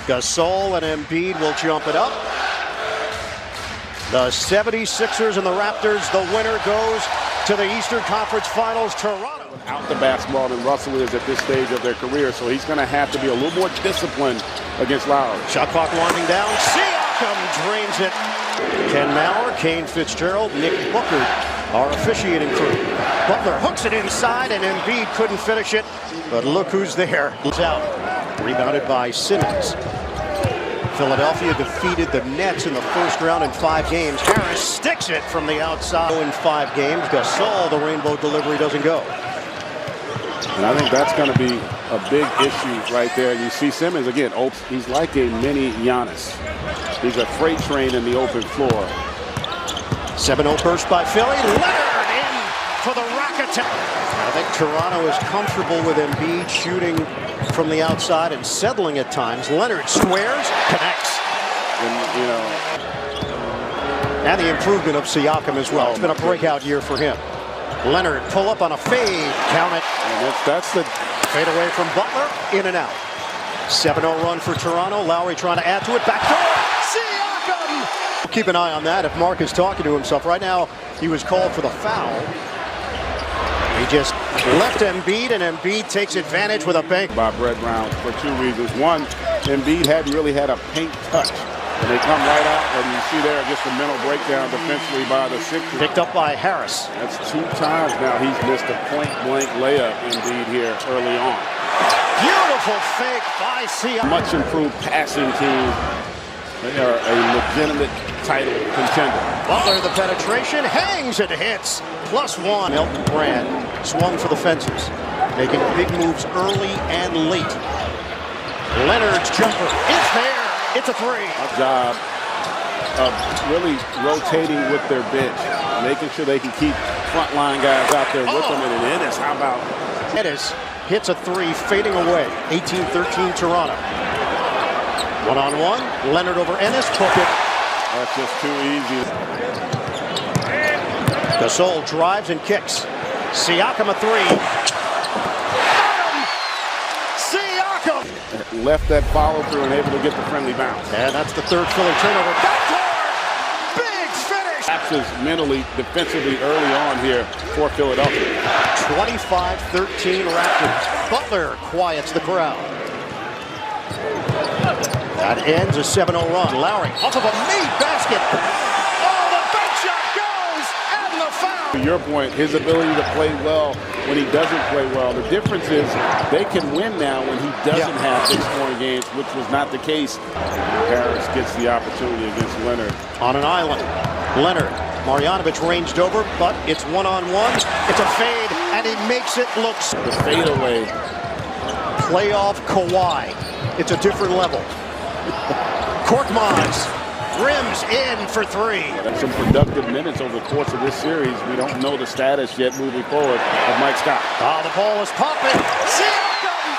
Gasol and Embiid will jump it up. The 76ers and the Raptors, the winner goes to the Eastern Conference Finals, Toronto. Out the basketball than Russell is at this stage of their career, so he's going to have to be a little more disciplined against Lowry. Shot clock winding down. Siakam drains it. Ken Maurer, Kane Fitzgerald, Nick Booker are officiating crew. Butler hooks it inside, and Embiid couldn't finish it. But look who's there. It's out. Rebounded by Simmons. Philadelphia defeated the Nets in the first round in 5 games. Harris sticks it from the outside in 5 games. Gasol, the rainbow delivery doesn't go. And I think that's going to be a big issue right there. You see Simmons again. He's like a mini Giannis. He's a freight train in the open floor. 7-0 burst by Philly. Leonard in for the rocket. I think Toronto is comfortable with Embiid shooting from the outside and settling at times. Leonard squares, connects. And the improvement of Siakam as well. It's been a breakout year for him. Leonard pull up on a fade. Count it. And that's the fade away from Butler. In and out. 7-0 run for Toronto. Lowry trying to add to it. Back door. Siakam! Keep an eye on that if Mark is talking to himself. Right now, he was called for the foul. He just left Embiid, and Embiid takes advantage with a bank. By Brett Brown for 2 reasons. One, Embiid hadn't really had a paint touch. And they come right out, and you see there just a mental breakdown defensively by the Sixers. Picked up by Harris. That's 2 times now he's missed a point-blank layup, Embiid, here early on. Beautiful fake by Siakam. Much improved passing team. They are a legitimate title contender. Butler, the penetration, hangs and hits. +1. Milton Brand swung for the fences, making big moves early and late. Leonard's jumper is there. It's a 3. A job of really rotating with their bench, making sure they can keep frontline guys out there with them. And Ennis, how about? Ennis hits a 3, fading away. 18-13 Toronto. 1-on-1. Leonard over Ennis. Book it. That's just too easy. Gasol drives and kicks. Siakam a 3. Left that follow through and able to get the friendly bounce. And that's the 3rd Philly turnover. Backdoor! Big finish! Lapses mentally, defensively early on here for Philadelphia. 25-13 Raptors. Butler quiets the crowd. That ends a 7-0 run. Lowry off of a made basket. Oh, the bank shot goes! And the foul! To your point, his ability to play well when he doesn't play well. The difference is they can win now when he doesn't have big scoring games, which was not the case. Harris gets the opportunity against Leonard. On an island, Leonard. Marjanovic ranged over, but it's 1-on-1. It's a fade, and he makes it look. The fadeaway. Playoff Kawhi. It's a different level. Korkmaz rims in for 3. Some productive minutes over the course of this series. We don't know the status yet moving forward of Mike Scott. Oh, the ball is popping. Siakam!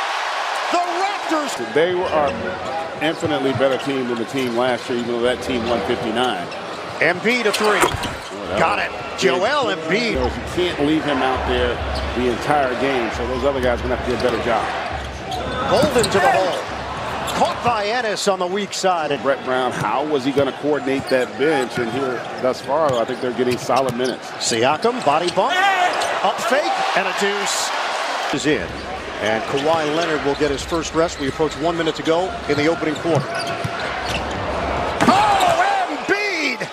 The Raptors! They were an infinitely better team than the team last year, even though that team won 59. Embiid a 3. Got it. Joel Embiid. You can't leave him out there the entire game, so those other guys are going to have to do a better job. Pulled into the hole. Caught by Ennis on the weak side. And Brett Brown, how was he going to coordinate that bench? And here, thus far, I think they're getting solid minutes. Siakam, body bump, up fake, and a deuce is in. And Kawhi Leonard will get his first rest. We approach 1 minute to go in the opening quarter. Oh, Embiid!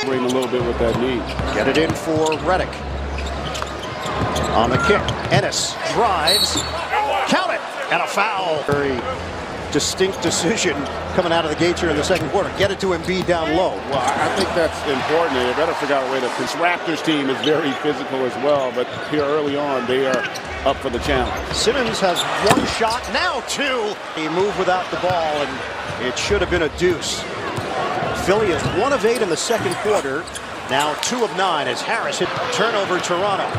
Bring a little bit with that knee. Get it in for Redick. On the kick, Ennis drives. Count it, and a foul. Very distinct decision coming out of the gates here in the second quarter. Get it to Embiid down low. Well, I think that's important. They better figure out a way to. This Raptors team is very physical as well, but here early on, they are up for the challenge. Simmons has 1 shot, now 2. He moved without the ball, and it should have been a deuce. Philly is 1 of 8 in the second quarter. Now 2 of 9 as Harris hit turnover Toronto.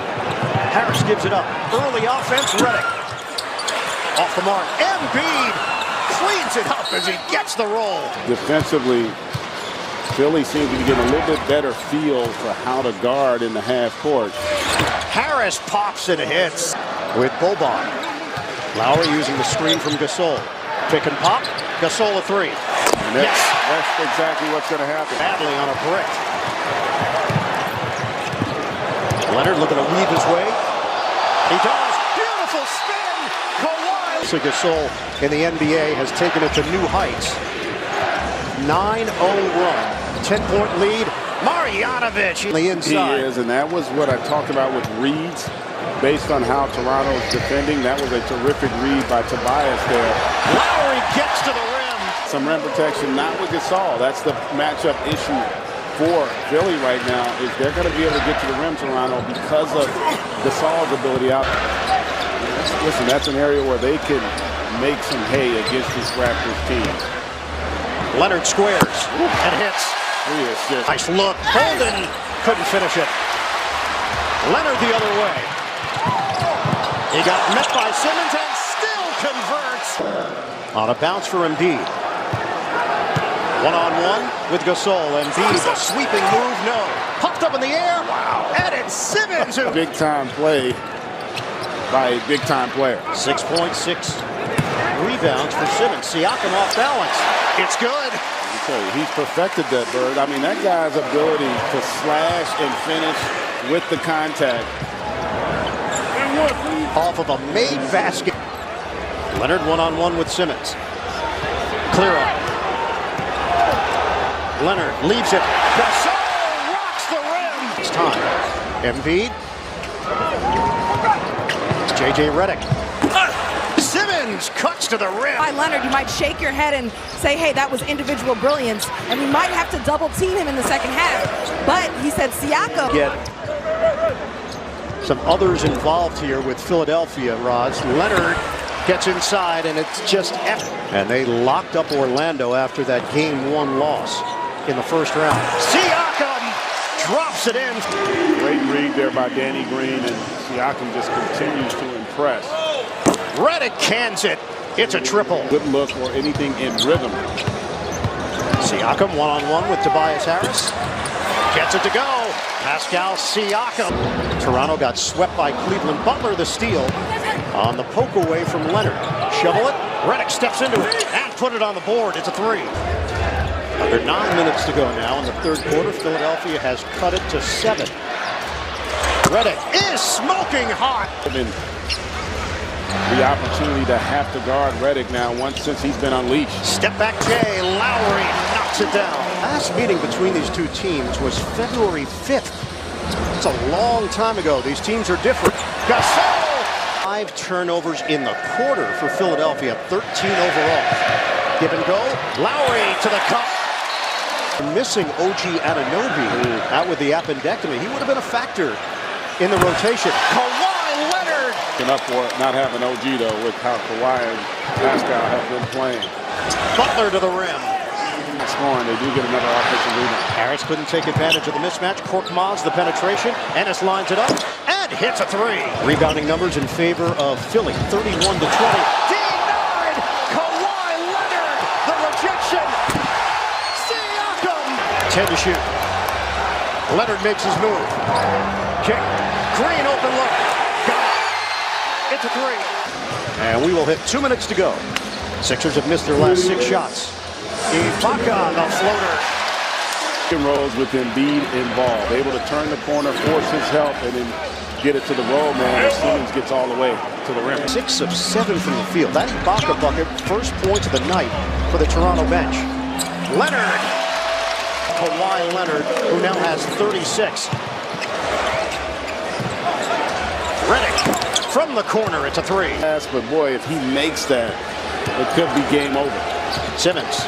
Harris gives it up. Early offense, Redick. Off the mark. Embiid cleans it up as he gets the roll. Defensively, Philly seems to be getting a little bit better feel for how to guard in the half court. Harris pops and hits with Boban. Lowry using the screen from Gasol. Pick and pop. Gasol a three. Yes. That's exactly what's going to happen. Badly on a brick. Leonard looking to weave his way. He does. Beautiful spin. Kawhi. So Gasol in the NBA has taken it to new heights. 9-0 run. 10-point lead. Marjanovic on the inside. He is, and that was what I talked about with reads. Based on how Toronto's defending, that was a terrific read by Tobias there. Lowry gets to the rim. Some rim protection, not with Gasol. That's the matchup issue for Philly right now, is they're going to be able to get to the rim, Toronto, because of Gasol's ability out. Listen, that's an area where they can make some hay against this Raptors team. Leonard squares and hits. Nice look. Holden couldn't finish it. Leonard the other way. He got met by Simmons and still converts. On a bounce for Embiid. One-on-one with Gasol. Embiid, a sweeping move, no. Popped up in the air. Wow. And it's Simmons who... Big-time play by a big-time player. 6.6 rebounds for Simmons. Siakam off balance. It's good. Okay, he's perfected that, Bird. I mean, that guy's ability to slash and finish with the contact. Off of a made basket. Leonard one-on-one with Simmons. Clear up. Leonard leaves it. Gasol rocks the rim. It's time. Embiid. It's J.J. Redick. Simmons cuts to the rim. By Leonard, you might shake your head and say, hey, that was individual brilliance, and we might have to double team him in the second half. But he said Siakam. Get some others involved here with Philadelphia, Roz. Leonard gets inside, and it's just epic. And they locked up Orlando after that Game 1 loss in the first round. Siakam drops it in. Great read there by Danny Green, and Siakam just continues to impress. Redick cans it. It's a triple. Good look or anything in rhythm. Siakam one-on-one with Tobias Harris. Gets it to go. Pascal Siakam. Toronto got swept by Cleveland. Butler the steal on the poke away from Leonard. Shovel it. Redick steps into it and put it on the board. It's a three. Under 9 minutes to go now in the third quarter. Philadelphia has cut it to 7. Redick is smoking hot. The opportunity to have to guard Redick now since he's been unleashed. Step back Jay. Lowry knocks it down. Last meeting between these two teams was February 5th. It's a long time ago. These teams are different. Gasol! 5 turnovers in the quarter for Philadelphia. 13 overall. Give and go. Lowry to the cup. Missing OG Anunoby out with the appendectomy. He would have been a factor in the rotation. Kawhi Leonard! And up for it, not having OG though, with how Kawhi and Pascal have been playing. Butler to the rim. Scoring, they do get another offensive rebound. Harris couldn't take advantage of the mismatch. Korkmaz the penetration. Ennis lines it up and hits a three. Rebounding numbers in favor of Philly. 31 to 20. Denied! Kawhi Leonard! The rejection! Siakam! 10 to shoot. Leonard makes his move. Kick. Green open look. Got it. It's a three. And we will hit 2 minutes to go. Sixers have missed their last 6 shots. Ibaka, the floater. Rolls with Embiid involved, able to turn the corner, force his help, and then get it to the roll man as Simmons gets all the way to the rim. 6 of 7 from the field. That Ibaka bucket, first point of the night for the Toronto bench. Leonard. Kawhi Leonard, who now has 36. Redick from the corner. It's a three. Yes, but boy, if he makes that, it could be game over. Simmons.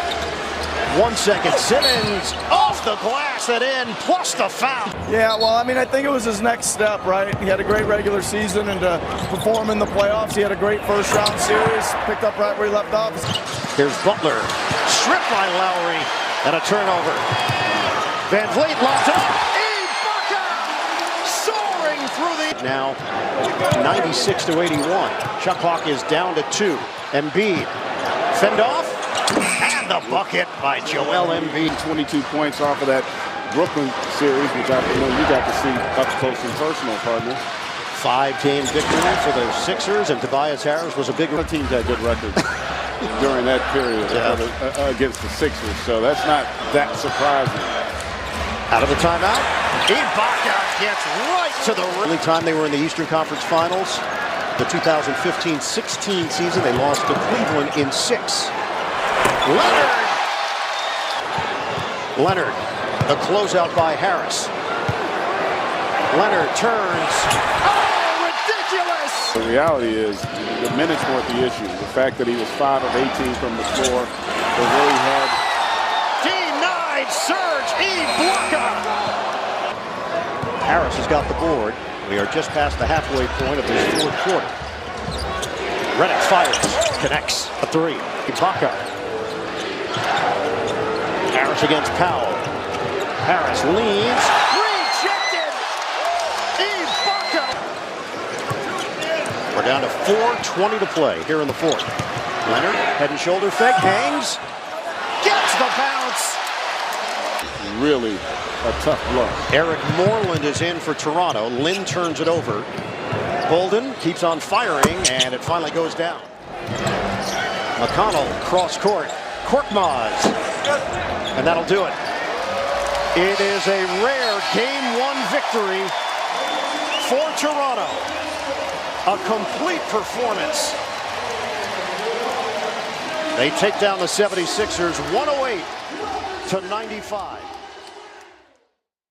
1 second. Simmons off the glass and in, plus the foul. Yeah, well, I mean, I think it was his next step, right? He had a great regular season, and to perform in the playoffs, he had a great first-round series, picked up right where he left off. Here's Butler. Stripped by Lowry, and a turnover. Van Vliet lobs it up. Ibaka soaring through the... Now, 96 to 81. Shot clock is down to 2. Embiid. Fend off. And the bucket by Joel Embiid. 22 points off of that Brooklyn series, which I know you got to see up close and personal, partner. 5-game victory for the Sixers, and Tobias Harris was a big... Teams had good records. during that period against the Sixers. So that's not that surprising. Out of the timeout, Ibaka gets right to the rim. Only time they were in the Eastern Conference Finals, the 2015-16 season, they lost to Cleveland in 6. Leonard, the closeout by Harris. Leonard turns. Oh, ridiculous! The reality is the minutes weren't the issue. The fact that he was 5 of 18 from the floor, was where he had. Denied Serge Ibaka. Harris has got the board. We are just past the halfway point of this fourth quarter. Redick fires, connects a 3. Ibaka. Harris against Powell. Harris leads. Rejected! Ibaka! We're down to 4:20 to play here in the fourth. Leonard, head and shoulder fake, hangs. Gets the bounce! Really a tough blow. Eric Moreland is in for Toronto. Lynn turns it over. Bolden keeps on firing, and it finally goes down. McConnell cross court. Korkmaz. And that'll do it. It is a rare Game 1 victory for Toronto. A complete performance. They take down the 76ers 108-95.